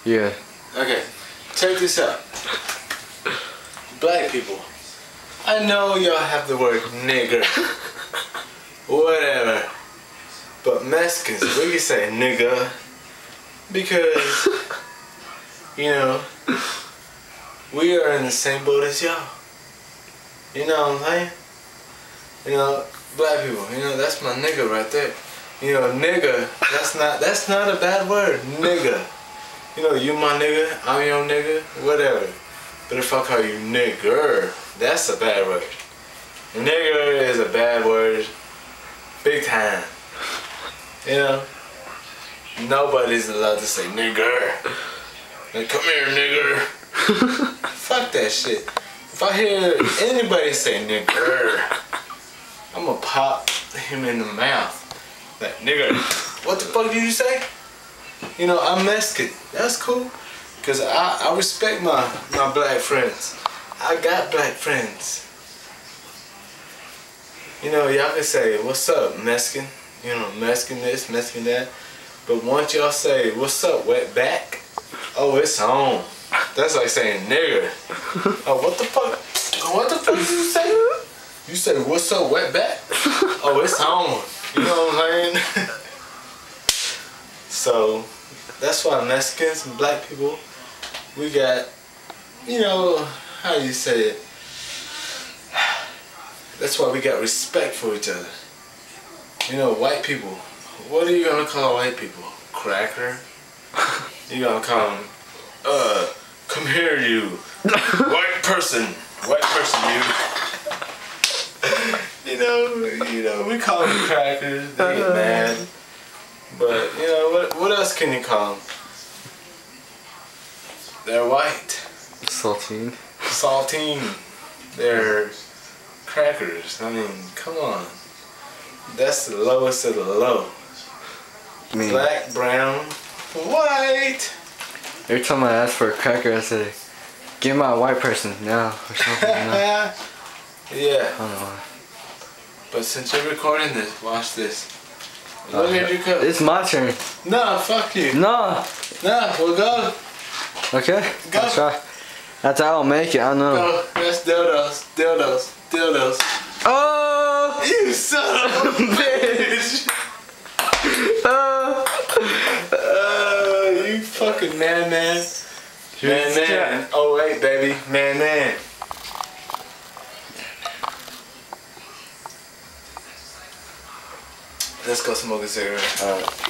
Yeah. Okay, check this out. Black people, I know y'all have the word nigger, whatever, but Mexicans, we can say nigga because, you know, we are in the same boat as y'all. You know what I'm saying? You know, black people, you know, that's my nigga right there. You know, nigga, that's not a bad word, nigga. You know, you my nigga, I'm your nigga, whatever. But if I call you nigger, that's a bad word. Nigger is a bad word, big time. You know, nobody's allowed to say nigger. Like, come here, nigger. Fuck that shit. If I hear anybody say nigger, I'm gonna pop him in the mouth. Like, nigger, what the fuck did you say? You know, I'm Mexican. That's cool. Because I respect my black friends. I got black friends. You know, y'all can say, what's up, Mexican? You know, Mexican this, Mexican that. But once y'all say, what's up, wet back? Oh, it's on. That's like saying nigger. Oh, what the fuck? What the fuck did you say? You say, what's up, wet back? Oh, it's on. You know what I'm saying? So, that's why Mexicans and black people, we got, you know, how you say it? That's why we got respect for each other. You know, white people, what are you gonna call white people? Cracker? You gonna call them, come here you, white person, you. You know, we call them crackers, they get mad. But, you know, what else can you call them? They're white. Saltine. Saltine. They're crackers. I mean, come on. That's the lowest of the low. Black, brown, white. Every time I ask for a cracker, I say, give my white person now, or something. Yeah. I don't know why. But since you're recording this, watch this. Look at your cup. It's my turn. No, fuck you. No. No, we'll go. Okay. Go. I'll try. That's how I'll make it, I know. Go. That's dildos. Oh! You son of a bitch. You fucking man. Man. Oh wait, baby. Man. Let's go smoke a cigarette. Alright.